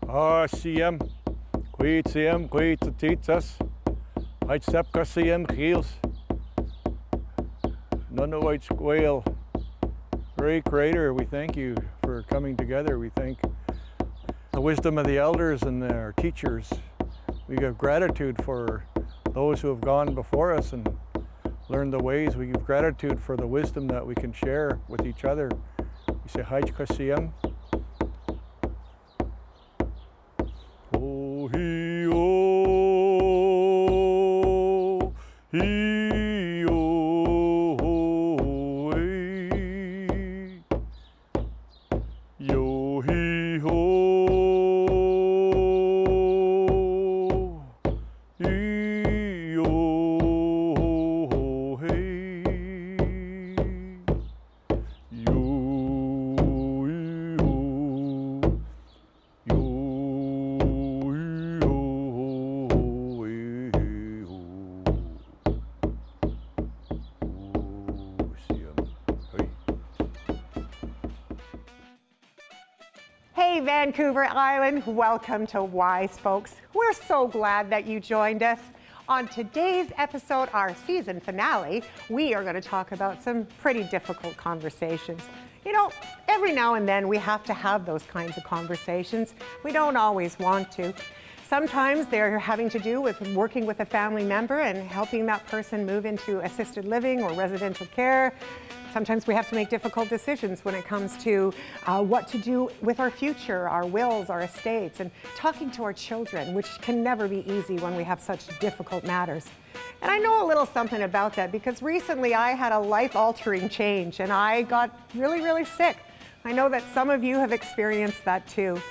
CM, Queet CM, Queet Titas, I'd Sepka CM Heels, none of white squale. Great Creator, we thank you for coming together. We thank the wisdom of the elders and our teachers. We give gratitude for those who have gone before us and learned the ways. We give gratitude for the wisdom that we can share with each other. We say, Haj Kasiyam. Oh, he, oh, he, oh, hey. Yo, he, ho. Hey Vancouver Island, welcome to Wise Folks. We're so glad that you joined us. On today's episode, our season finale, we are going to talk about some pretty difficult conversations. You know, every now and then we have to have those kinds of conversations. We don't always want to. Sometimes they're having to do with working with a family member and helping that person move into assisted living or residential care. Sometimes we have to make difficult decisions when it comes to what to do with our future, our wills, our estates, and talking to our children, which can never be easy when we have such difficult matters. And I know a little something about that because recently I had a life-altering change and I got really, really sick. I know that some of you have experienced that too.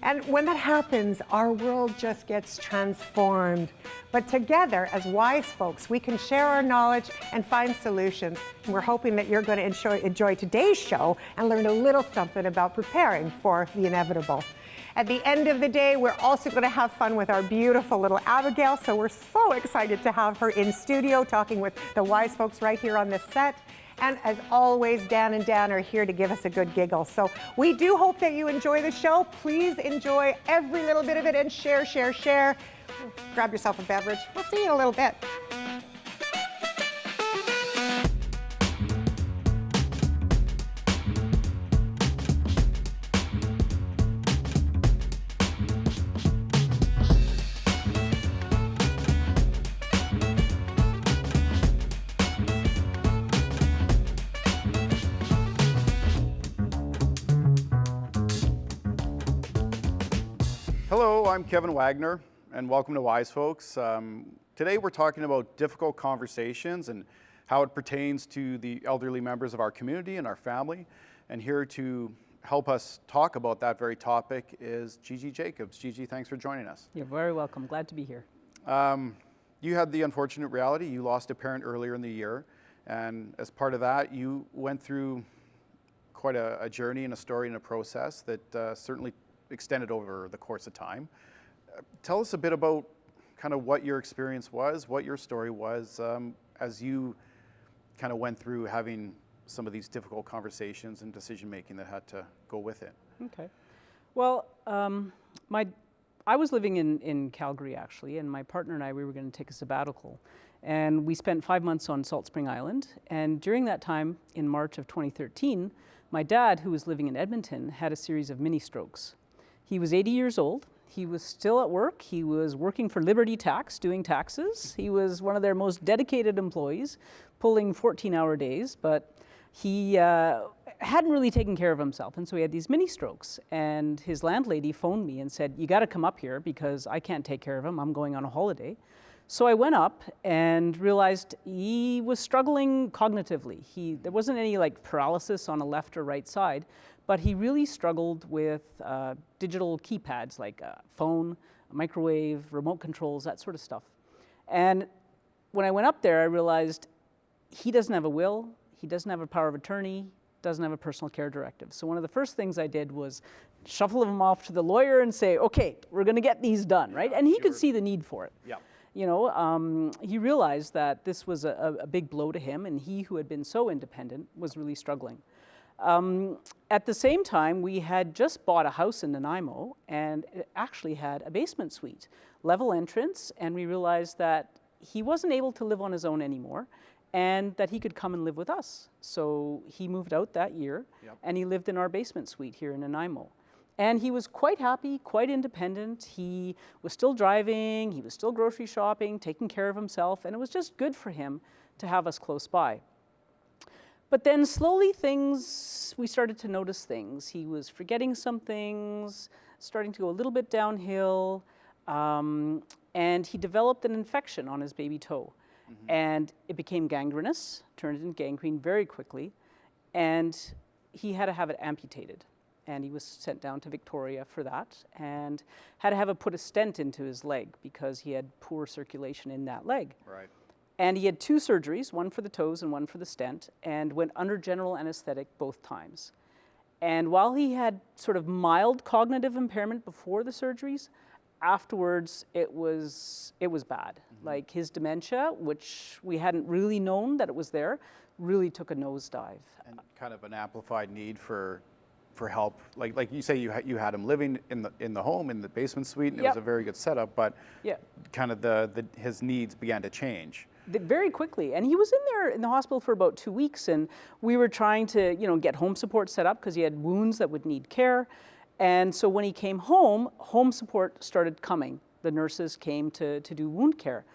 And when that happens, our world just gets transformed. But together, as wise folks, we can share our knowledge and find solutions. And we're hoping that you're going to enjoy today's show and learn a little something about preparing for the inevitable. At the end of the day, we're also going to have fun with our beautiful little Abigail. So we're so excited to have her in studio talking with the wise folks right here on this set. And as always, Dan and Dan are here to give us a good giggle. So we do hope that you enjoy the show. Please enjoy every little bit of it and share, share, share. Grab yourself a beverage. We'll see you in a little bit. Hello, I'm Kevin Wagner, and welcome to Wise Folks. Today we're talking about difficult conversations and how it pertains to the elderly members of our community and our family. And here to help us talk about that very topic is Gigi Jacobs. Gigi, thanks for joining us. You're very welcome. Glad to be here. You had the unfortunate reality. You lost a parent earlier in the year, and as part of that, you went through quite a journey and a story and a process that certainly extended over the course of time. Tell us a bit about kind of what your experience was, what your story was as you kind of went through having some of these difficult conversations and decision making that had to go with it. Okay. Well, I was living in Calgary actually, and my partner and I, we were going to take a sabbatical. And we spent 5 months on Salt Spring Island. And during that time, in March of 2013, my dad, who was living in Edmonton, had a series of mini strokes. He was 80 years old. He was still at work. He was working for Liberty Tax, doing taxes. He was one of their most dedicated employees, pulling 14-hour days, but he hadn't really taken care of himself, and so he had these mini strokes. And his landlady phoned me and said, "You got to come up here because I can't take care of him. I'm going on a holiday." So I went up and realized he was struggling cognitively. There wasn't any like paralysis on a left or right side, but he really struggled with digital keypads like a phone, a microwave, remote controls, that sort of stuff. And when I went up there, I realized he doesn't have a will, he doesn't have a power of attorney, doesn't have a personal care directive. So one of the first things I did was shuffle him off to the lawyer and say, okay, we're gonna get these done, right? And he could see the need for it. Yeah. You know, he realized that this was a big blow to him, and he who had been so independent was really struggling. At the same time, we had just bought a house in Nanaimo, and it actually had a basement suite, level entrance, and we realized that he wasn't able to live on his own anymore, and that he could come and live with us. So he moved out that year, and he lived in our basement suite here in Nanaimo. And he was quite happy, quite independent. He was still driving, he was still grocery shopping, taking care of himself, and it was just good for him to have us close by. But then slowly we started to notice things. He was forgetting some things, starting to go a little bit downhill, and he developed an infection on his baby toe. And it became gangrenous, turned into gangrene very quickly, and he had to have it amputated. And he was sent down to Victoria for that, and had to have put a stent into his leg because he had poor circulation in that leg. Right. And he had 2 surgeries, one for the toes and one for the stent, and went under general anesthetic both times. And while he had sort of mild cognitive impairment before the surgeries, afterwards it was bad. Like his dementia, which we hadn't really known that it was there, really took a nosedive. And kind of an amplified need for help. Like you say, you had him living in the home, in the basement suite, and it was a very good setup, but kind of his needs began to change. Very quickly, and he was in there in the hospital for about 2 weeks, and we were trying to get home support set up because he had wounds that would need care. And so when he came home support started coming. The nurses came to do wound care.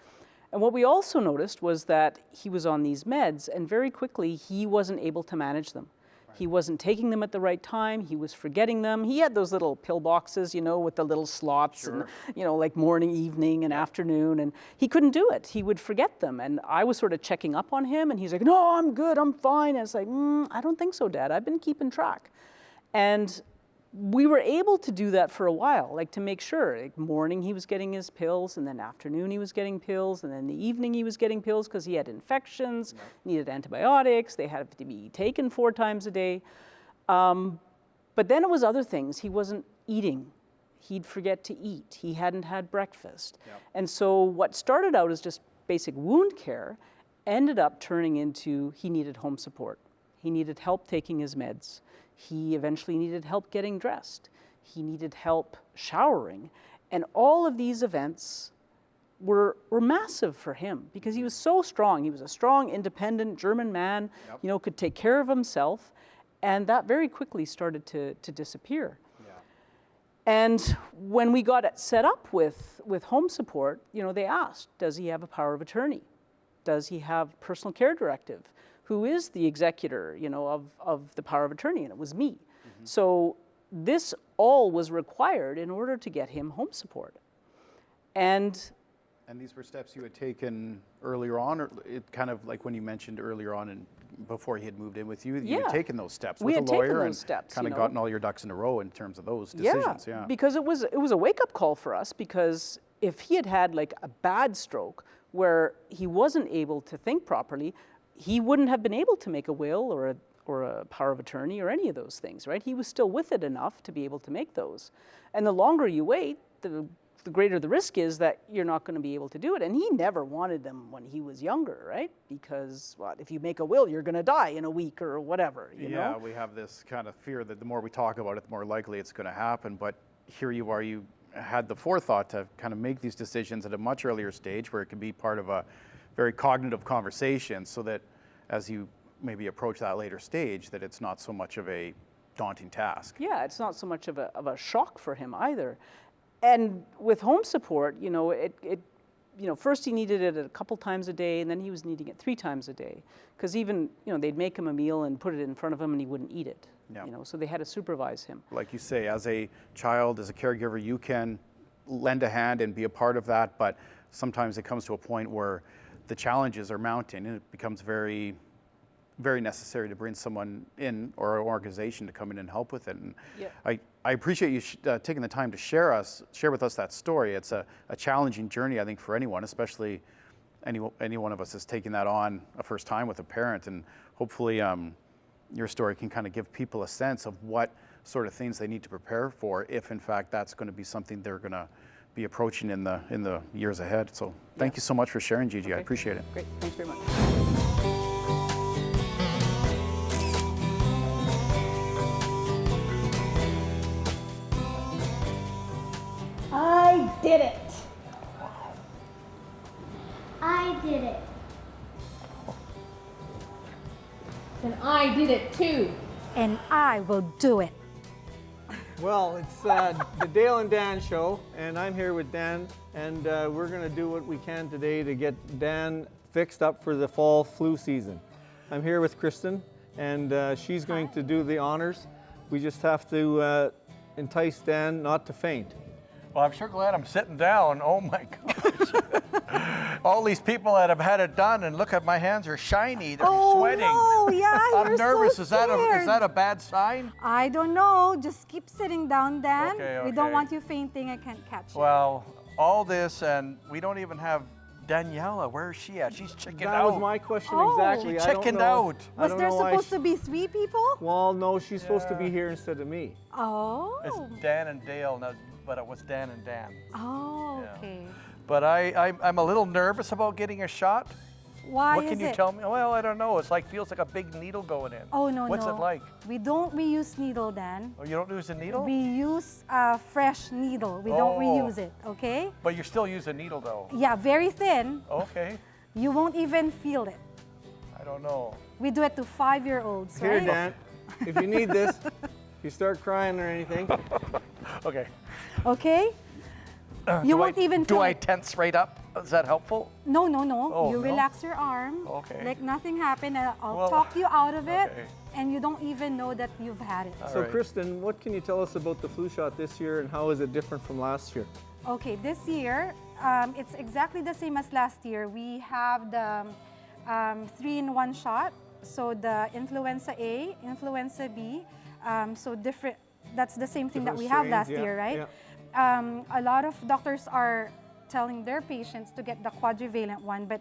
And what we also noticed was that he was on these meds, and very quickly he wasn't able to manage them. He wasn't taking them at the right time. He was forgetting them. He had those little pill boxes, with the little slots, and, like morning, evening, and afternoon, and he couldn't do it. He would forget them. And I was sort of checking up on him, and he's like, "No, I'm good, I'm fine." And it's like, "I don't think so, Dad. I've been keeping track." And we were able to do that for a while, like to make sure. Like morning he was getting his pills, and then afternoon he was getting pills, and then in the evening he was getting pills because he had infections, needed antibiotics. They had to be taken 4 times a day. But then it was other things. He wasn't eating. He'd forget to eat. He hadn't had breakfast. And so what started out as just basic wound care ended up turning into he needed home support. He needed help taking his meds. He eventually needed help getting dressed. He needed help showering. And all of these events were massive for him because he was so strong. He was a strong, independent German man, could take care of himself. And that very quickly started to disappear. And when we got it set up with home support, they asked, does he have a power of attorney? Does he have personal care directive? Who is the executor, of the power of attorney? And it was me. So this all was required in order to get him home support. And these were steps you had taken earlier on, or it kind of like when you mentioned earlier on and before he had moved in with you, you had taken those steps with a lawyer and kind of gotten all your ducks in a row in terms of those decisions. Because it was a wake-up call for us, because if he had like a bad stroke where he wasn't able to think properly, he wouldn't have been able to make a will or a power of attorney or any of those things, right? He was still with it enough to be able to make those. And the longer you wait, the greater the risk is that you're not going to be able to do it. And he never wanted them when he was younger, right? Because if you make a will, you're going to die in a week or whatever, you know? We have this kind of fear that the more we talk about it, the more likely it's going to happen. But here you are, you had the forethought to kind of make these decisions at a much earlier stage where it can be part of a very cognitive conversation, so that as you maybe approach that later stage, that it's not so much of a daunting task. Yeah, it's not so much of a shock for him either. And with home support, first he needed it a couple times a day, and then he was needing it 3 times a day. Because even, they'd make him a meal and put it in front of him and he wouldn't eat it. So they had to supervise him. Like you say, as a child, as a caregiver, you can lend a hand and be a part of that, but sometimes it comes to a point where the challenges are mounting, and it becomes very, very necessary to bring someone in or an organization to come in and help with it. And I appreciate you taking the time to share with us that story. It's a challenging journey, I think, for anyone, especially any one of us is taking that on a first time with a parent. And hopefully your story can kind of give people a sense of what sort of things they need to prepare for if, in fact, that's going to be something they're going to be approaching in the years ahead. So thank you so much for sharing, Gigi. I appreciate it. Great. Thanks very much. did it. I did it. And I did it too. And I will do it. Well, it's the Dale and Dan show, and I'm here with Dan, and we're going to do what we can today to get Dan fixed up for the fall flu season. I'm here with Kristen, and she's going to do the honors. We just have to entice Dan not to faint. Well, I'm sure glad I'm sitting down. Oh my gosh. All these people that have had it done, and look at my hands are shiny. They're sweating. Oh, no, yeah, I'm you're nervous. So Is that scared. a bad sign? I don't know. Just keep sitting down, Dan. Okay, We don't okay. want you fainting. I can't catch you. Well, all this, and we don't even have Daniela. Where is she at? She's chickened That out. was my question Oh. exactly. She I don't chickened know- out. I Was don't there know why supposed she- to be 3 people? Well, no, she's supposed to be here instead of me. Oh. It's Dan and Dale, no, but it was Dan and Dan. Oh, Yeah. okay. But I'm a little nervous about getting a shot. Why What is can you it? tell me? Well, I don't know. It's like feels like a big needle going in. Oh, no, What's no. it like? We don't reuse needle, Dan. Oh, you don't use a needle? We use a fresh needle. We don't Oh. reuse it, okay? But you still use a needle though. Yeah, very thin. Okay. You won't even feel it. I don't know. We do it to 5-year-olds, Here, right? Dan, if you need this, if you start crying or anything, Okay. Okay? You won't even Do feel I it. tense right up? Is that helpful? No, no, no. Oh, you no? relax your arm. Okay. Like nothing happened. And I'll Well, talk you out of it. okay. And you don't even know that you've had it. So right. Kristen, what can you tell us about the flu shot this year and how is it different from last year? Okay, this year, it's exactly the same as last year. We have the 3-in-1 shot. So the influenza A, influenza B, so different, that's the same thing that we have Different last strains, yeah, year, right? yeah. A lot of doctors are telling their patients to get the quadrivalent one, but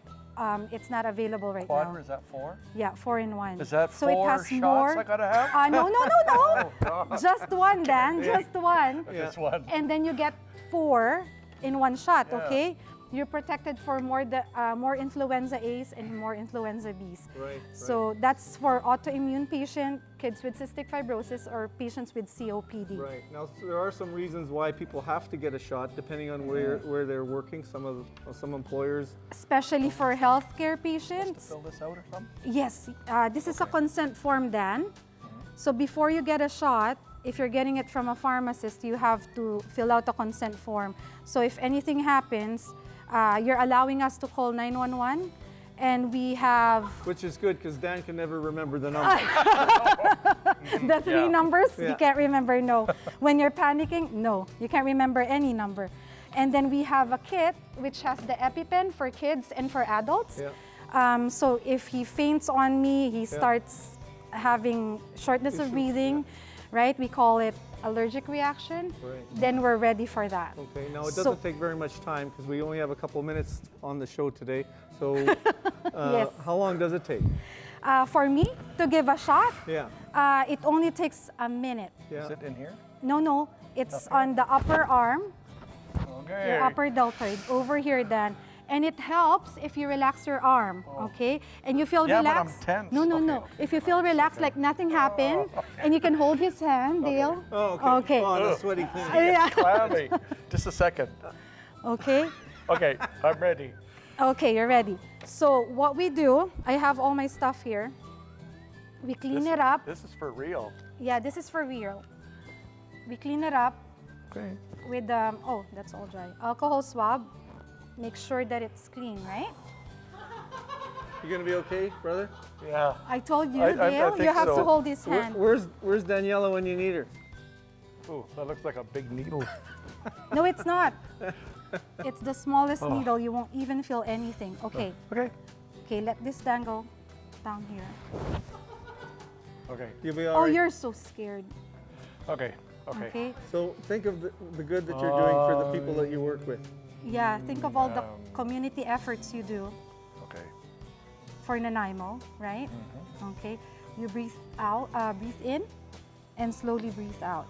it's not available right Quadra, now. is that 4? Yeah, 4-in-1. Is that so 4 it has shots more, I gotta have? no, no, no, no. Oh, God. Just one, Dan, just one. This one. And then you get 4 in one shot, Yeah. okay? You're protected for more influenza A's and more influenza B's. Right, So that's for autoimmune patient, kids with cystic fibrosis, or patients with COPD. Right. Now, there are some reasons why people have to get a shot depending on where they're working. Some employers. Especially for healthcare patients. Fill this out or something? Yes, this is a consent form, Dan. So before you get a shot, if you're getting it from a pharmacist, you have to fill out a consent form. So if anything happens, you're allowing us to call 911, and we have Which is good because Dan can never remember the number. the 3 Yeah. numbers. Yeah. You can't remember, no. When you're panicking, no, you can't remember any number. And then we have a kit which has the EpiPen for kids and for adults. Yeah. So if he faints on me, he starts having shortness of breathing, right? We call it allergic reaction. Right. Then we're ready for that. Okay. Now, it So- doesn't take very much time because we only have a couple minutes on the show today. So, Yes. how long does it take? For me to give a shot, Yeah. it only takes a minute. Yeah. Is it in here? No, no, it's on the upper arm, Okay. your upper deltoid, over here, Dan. And it helps if you relax your arm, okay? And you feel Yeah, but I'm relaxed. tense. No, no, Okay, no. okay. If you feel relaxed, like nothing happened, and you can hold his hand, Dale. Oh, okay. Okay. Oh, the sweaty clean. Yeah. Clammy. Just a second. Okay. Okay, I'm ready. Okay, you're ready. So what we do, I have all my stuff here. We clean it up. This is for real. Yeah, this is for real. We clean it up Okay. with, oh, that's all dry. Alcohol swab. Make sure that it's clean, right? You gonna be okay, brother? Yeah. I told you, I Dale, think you have so. to hold his hand. Where's Daniela when you need her? Ooh, that looks like a big needle. No, it's not. It's the smallest needle. You won't even feel anything. Okay. Okay. Okay, let this dangle down here. Okay. You'll be Oh, all right. you're so scared. Okay. Okay. Okay. So think of the good that you're doing for the people that you work with. Yeah, think of all the community efforts you do Okay. for Nanaimo, right? Okay. You breathe out, breathe in, and slowly breathe out.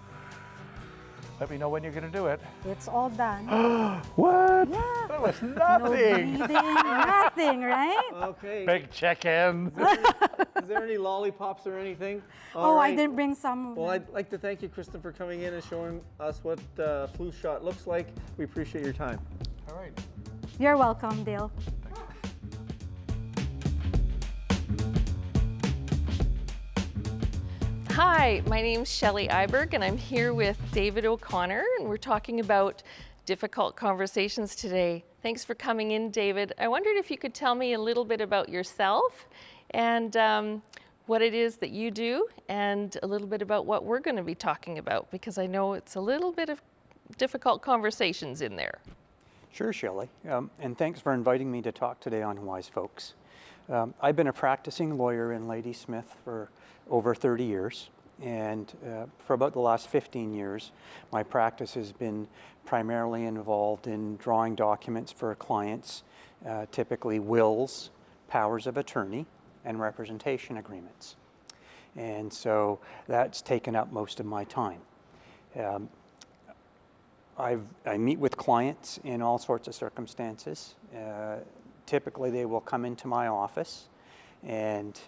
Let me know when you're going to do it. It's all done. What? Yeah. That was No nothing. bleeding, nothing, right? Okay. Big chicken. Is there any lollipops or anything? Oh, All I right. didn't bring some. Well, I'd like to thank you, Kristen, for coming in and showing us what flu shot looks like. We appreciate your time. All right. You're welcome, Dale. Hi, my name's Shelley Iberg, and I'm here with David O'Connor, and we're talking about difficult conversations today. Thanks for coming in, David. I wondered if you could tell me a little bit about yourself and what it is that you do, and a little bit about what we're going to be talking about, because I know it's a little bit of difficult conversations in there. Sure, Shelley, and thanks for inviting me to talk today on Wise Folks. I've been a practicing lawyer in Ladysmith for over 30 years, and for about the last 15 years, my practice has been primarily involved in drawing documents for clients, typically wills, powers of attorney, and representation agreements. And so that's taken up most of my time. I meet with clients in all sorts of circumstances. Typically, they will come into my office and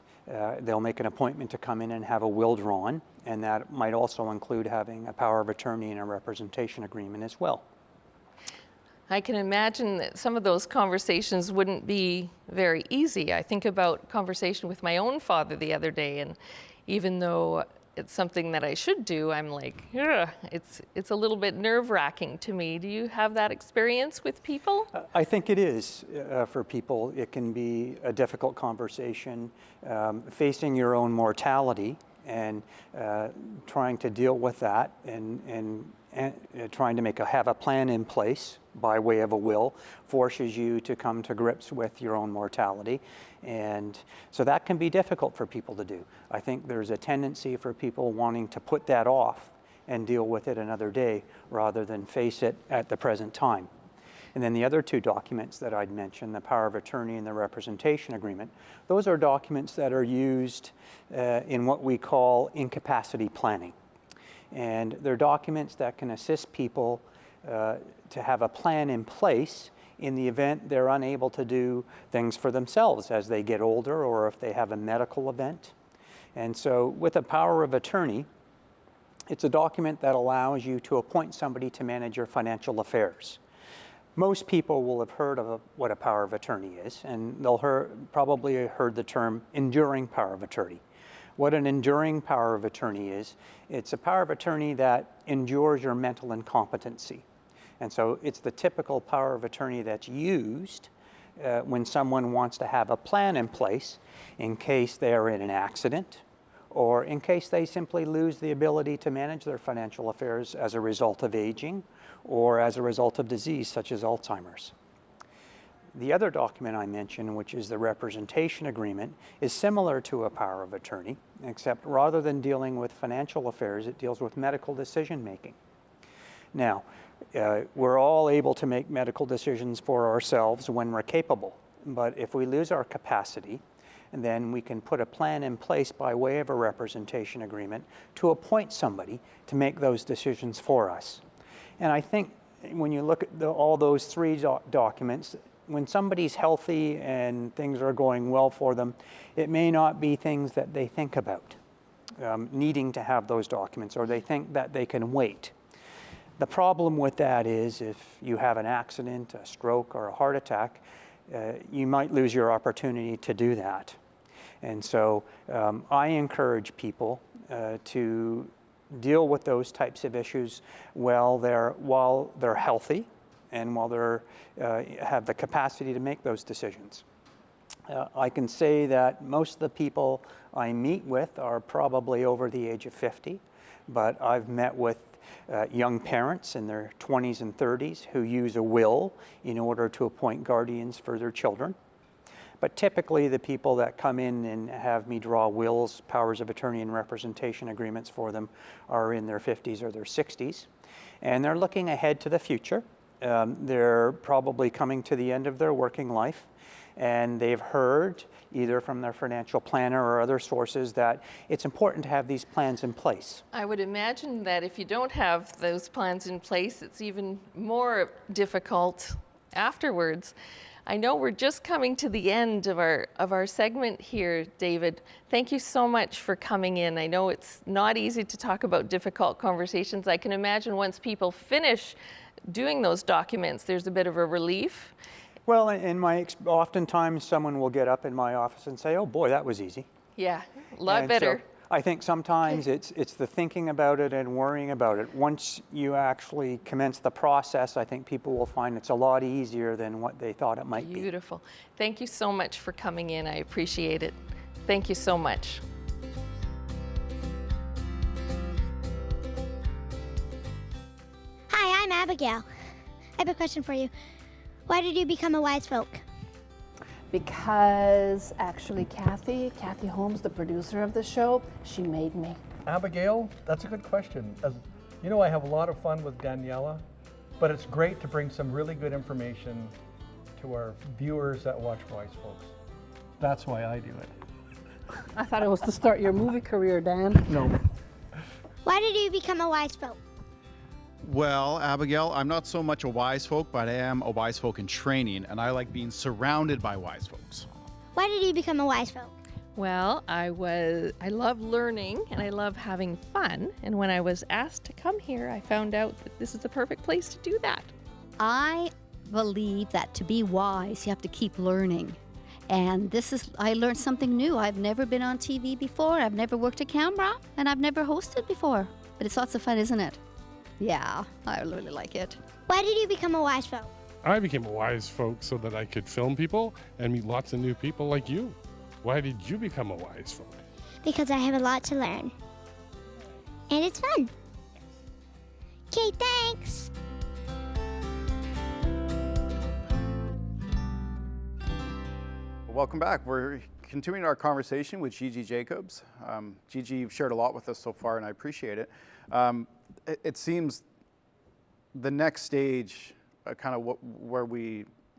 they'll make an appointment to come in and have a will drawn, and that might also include having a power of attorney and a representation agreement as well. I can imagine that some of those conversations wouldn't be very easy. I think about conversation with my own father the other day, and even though it's something that I should do, I'm like, ugh, it's a little bit nerve-wracking to me. Do you have that experience with people? I think it is for people. It can be a difficult conversation, facing your own mortality and trying to deal with that and trying to have a plan in place by way of a will forces you to come to grips with your own mortality. And so that can be difficult for people to do. I think there's a tendency for people wanting to put that off and deal with it another day rather than face it at the present time. And then the other two documents that I'd mentioned, the power of attorney and the representation agreement, those are documents that are used in what we call incapacity planning. And they're documents that can assist people to have a plan in place in the event they're unable to do things for themselves as they get older or if they have a medical event. And so with a power of attorney, it's a document that allows you to appoint somebody to manage your financial affairs. Most people will have heard of what a power of attorney is, and they'll probably heard the term enduring power of attorney. What an enduring power of attorney is, it's a power of attorney that endures your mental incompetency. And so it's the typical power of attorney that's used when someone wants to have a plan in place in case they are in an accident or in case they simply lose the ability to manage their financial affairs as a result of aging or as a result of disease such as Alzheimer's. The other document I mentioned, which is the representation agreement, is similar to a power of attorney, except rather than dealing with financial affairs, it deals with medical decision making. Now, we're all able to make medical decisions for ourselves when we're capable, but if we lose our capacity, then we can put a plan in place by way of a representation agreement to appoint somebody to make those decisions for us. And I think when you look at all those three documents, when somebody's healthy and things are going well for them, it may not be things that they think about, needing to have those documents, or they think that they can wait. The problem with that is if you have an accident, a stroke, or a heart attack, you might lose your opportunity to do that. And so I encourage people to deal with those types of issues while they're healthy and while they have the capacity to make those decisions. I can say that most of the people I meet with are probably over the age of 50, but I've met with young parents in their 20s and 30s who use a will in order to appoint guardians for their children. But typically the people that come in and have me draw wills, powers of attorney, and representation agreements for them are in their 50s or their 60s. And they're looking ahead to the future. They're probably coming to the end of their working life. and they've heard either from their financial planner or other sources that it's important to have these plans in place. I would imagine that if you don't have those plans in place, it's even more difficult afterwards. I know we're just coming to the end of our segment here, David. Thank you so much for coming in. I know it's not easy to talk about difficult conversations. I can imagine once people finish doing those documents, there's a bit of a relief. Well, oftentimes someone will get up in my office and say, "Oh boy, that was easy." Yeah, a lot And better. so I think sometimes it's the thinking about it and worrying about it. Once you actually commence the process, I think people will find it's a lot easier than what they thought it might be. Beautiful. Thank you so much for coming in. I appreciate it. Thank you so much. Hi, I'm Abigail. I have a question for you. Why did you become a wise folk? Because actually Kathy Holmes, the producer of the show, she made me. Abigail, that's a good question. As you know, I have a lot of fun with Daniela, but it's great to bring some really good information to our viewers that watch Wise Folks. That's why I do it. I thought it was to start your movie career, Dan. No. Why did you become a wise folk? Well, Abigail, I'm not so much a wise folk, but I am a wise folk in training, and I like being surrounded by wise folks. Why did you become a wise folk? Well, I love learning and I love having fun. And when I was asked to come here, I found out that this is the perfect place to do that. I believe that to be wise, you have to keep learning. And I learned something new. I've never been on TV before. I've never worked a camera, and I've never hosted before. But it's lots of fun, isn't it? Yeah, I really like it. Why did you become a wise folk? I became a wise folk so that I could film people and meet lots of new people like you. Why did you become a wise folk? Because I have a lot to learn. And it's fun. Okay, thanks. Welcome back. We're continuing our conversation with Gigi Jacobs. Gigi, you've shared a lot with us so far, and I appreciate it. It seems the next stage,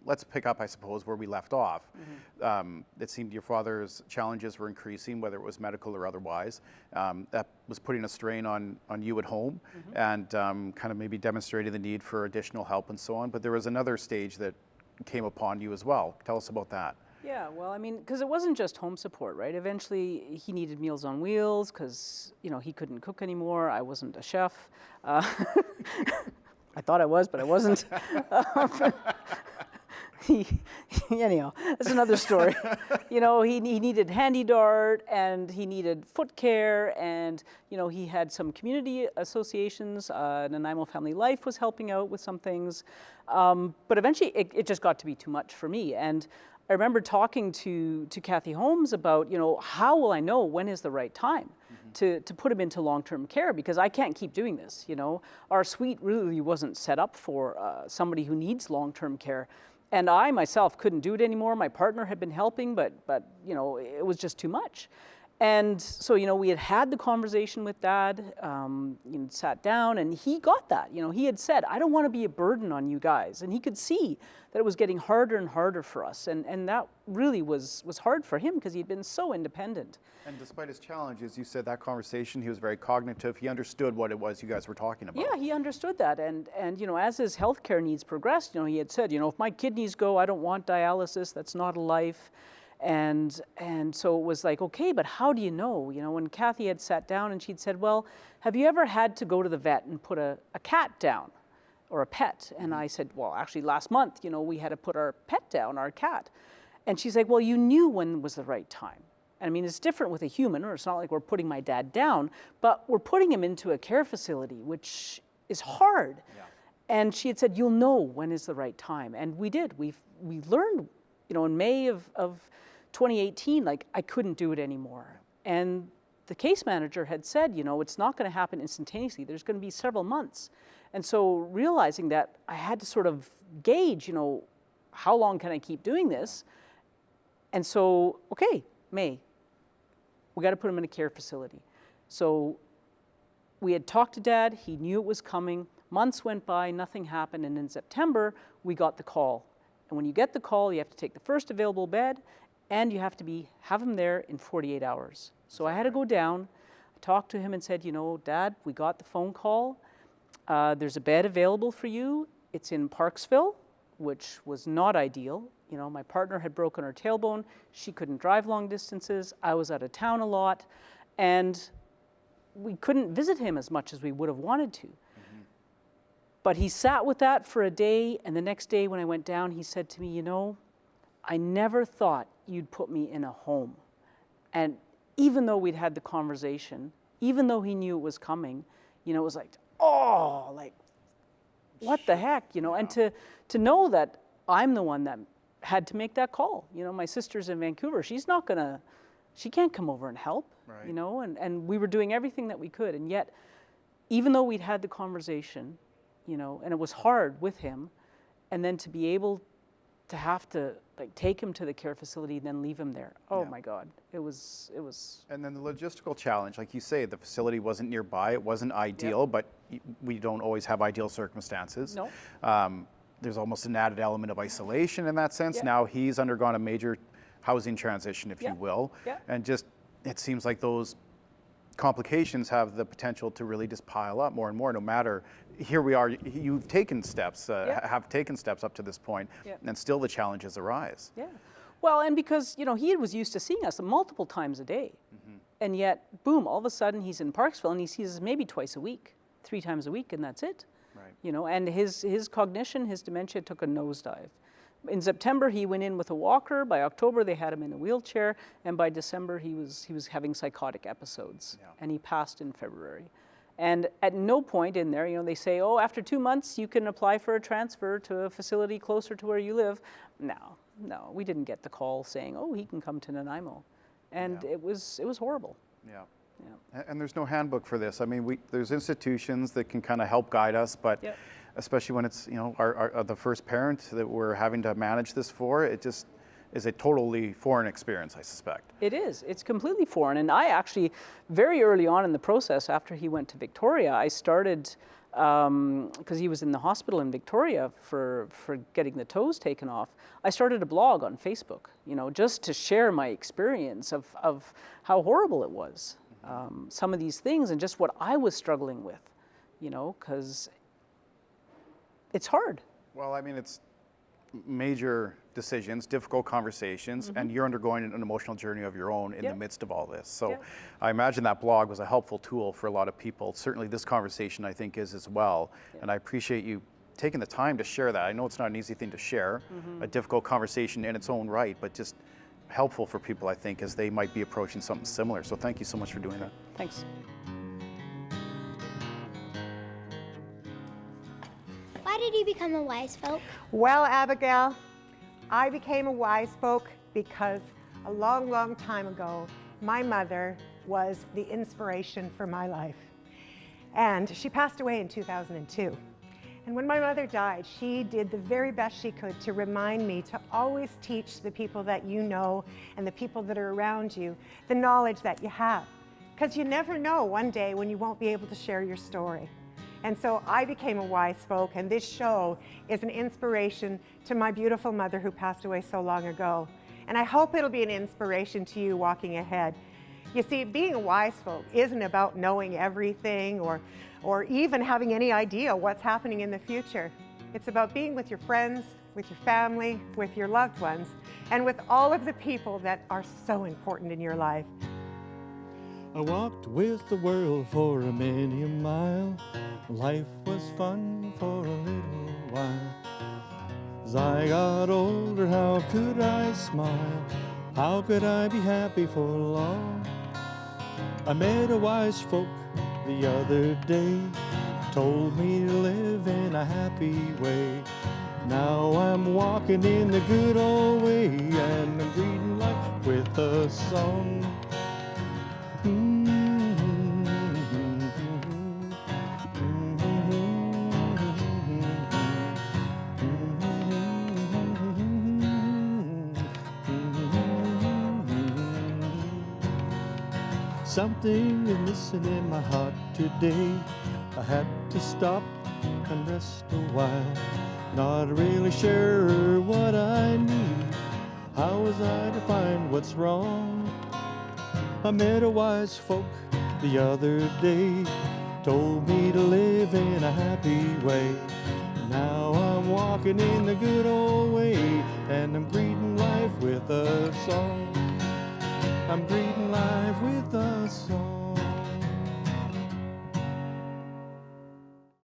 let's pick up, I suppose, where we left off. Mm-hmm. It seemed your father's challenges were increasing, whether it was medical or otherwise. That was putting a strain on you at home, mm-hmm. and kind of maybe demonstrating the need for additional help and so on. But there was another stage that came upon you as well. Tell us about that. Yeah, well, I mean, because it wasn't just home support, right? Eventually, he needed Meals on Wheels because, he couldn't cook anymore. I wasn't a chef. I thought I was, but I wasn't. Anyhow, that's another story. He needed handy dart, and he needed foot care, and, he had some community associations. Nanaimo Family Life was helping out with some things. But eventually, it just got to be too much for me. And I remember talking to Kathy Holmes about, how will I know when is the right time to put him into long-term care, because I can't keep doing this, Our suite really wasn't set up for somebody who needs long-term care. And I myself couldn't do it anymore. My partner had been helping, but it was just too much. And so, we had the conversation with Dad, sat down, and he got that. He had said, I don't want to be a burden on you guys. And he could see that it was getting harder and harder for us. And that really was hard for him because he'd been so independent. And despite his challenges, you said that conversation, he was very cognitive. He understood what it was you guys were talking about. Yeah, he understood that. And as his healthcare needs progressed, he had said, if my kidneys go, I don't want dialysis. That's not a life. And so it was like, okay, but how do you know? When Kathy had sat down and she'd said, well, have you ever had to go to the vet and put a cat down or a pet? And I said, well, actually last month, we had to put our pet down, our cat. And she's like, well, you knew when was the right time. And I mean, it's different with a human, or it's not like we're putting my dad down, but we're putting him into a care facility, which is hard. Yeah. And she had said, you'll know when is the right time. And we did. We learned, in May of 2018, I couldn't do it anymore. And the case manager had said, it's not going to happen instantaneously. There's going to be several months. And so realizing that I had to sort of gauge, how long can I keep doing this? And so, okay, May, we got to put him in a care facility. So we had talked to Dad. He knew it was coming. Months went by, nothing happened. And in September, we got the call. And when you get the call, you have to take the first available bed, and you have to have him there in 48 hours. So I had to go down, talked to him and said, you know, Dad, we got the phone call. There's a bed available for you. It's in Parksville, which was not ideal. You know, my partner had broken her tailbone. She couldn't drive long distances. I was out of town a lot. And we couldn't visit him as much as we would have wanted to. But he sat with that for a day, and the next day when I went down, he said to me, you know, I never thought you'd put me in a home. And even though we'd had the conversation, even though he knew it was coming, you know, it was like, oh, like, what the heck, you know? And to know that I'm the one that had to make that call. You know, my sister's in Vancouver. She can't come over and help, you know? And we were doing everything that we could. And yet, even though we'd had the conversation, you know, and it was hard with him, and then to be able to have to like take him to the care facility and then leave him there. Oh my God, it was. And then the logistical challenge, like you say, the facility wasn't nearby. It wasn't ideal, but we don't always have ideal circumstances. No. There's almost an added element of isolation in that sense. Now he's undergone a major housing transition, if you will, and just it seems like those complications have the potential to really just pile up more and more, no matter, here we are, you've taken steps, have taken steps up to this point, and still the challenges arise. Yeah. Well, and because, you know, he was used to seeing us multiple times a day, and yet, boom, all of a sudden he's in Parksville and he sees us maybe twice a week, 3 times a week, and that's it. Right. You know, and his cognition, his dementia took a nosedive. In September, he went in with a walker. By October, they had him in a wheelchair. And by December, he was having psychotic episodes. And he passed in February. And at no point in there, you know, they say, oh, after 2 months, you can apply for a transfer to a facility closer to where you live. No, we didn't get the call saying, oh, he can come to Nanaimo. And it was horrible. Yeah. And there's no handbook for this. I mean, there's institutions that can kind of help guide us, but especially when it's, you know, our the first parent that we're having to manage this for, it just is a totally foreign experience, I suspect. It is. It's completely foreign. And I actually, very early on in the process, after he went to Victoria, I started, because he was in the hospital in Victoria for getting the toes taken off, I started a blog on Facebook, you know, just to share my experience of how horrible it was. Some of these things and just what I was struggling with, you know, because it's hard. Well, I mean, it's major decisions, difficult conversations, and you're undergoing an emotional journey of your own in the midst of all this. So I imagine that blog was a helpful tool for a lot of people. Certainly this conversation, I think, is as well. And I appreciate you taking the time to share that. I know it's not an easy thing to share, a difficult conversation in its own right, but just helpful for people, I think, as they might be approaching something similar. So thank you so much for doing that. Thanks. Why did you become a wise folk? Well, Abigail, I became a wise folk because a long, long time ago, my mother was the inspiration for my life. And she passed away in 2002. And when my mother died, she did the very best she could to remind me to always teach the people that you know and the people that are around you the knowledge that you have. Because you never know one day when you won't be able to share your story. And so I became a wise folk, and this show is an inspiration to my beautiful mother who passed away so long ago. And I hope it'll be an inspiration to you walking ahead. You see, being a wise folk isn't about knowing everything or even having any idea what's happening in the future. It's about being with your friends, with your family, with your loved ones, and with all of the people that are so important in your life. I walked with the world for many a mile. Life was fun for a little while. As I got older, how could I smile? How could I be happy for long? I met a wise folk the other day, told me to live in a happy way. Now I'm walking in the good old way, and I'm greeting life with a song. Something is missing in my heart today. I had to stop and rest a while. not really sure what I need. How was I to find what's wrong? I met a wise folk the other day, told me to live in a happy way. Now I'm walking in the good old way, and I'm greeting life with a song. I'm greeting life with a song.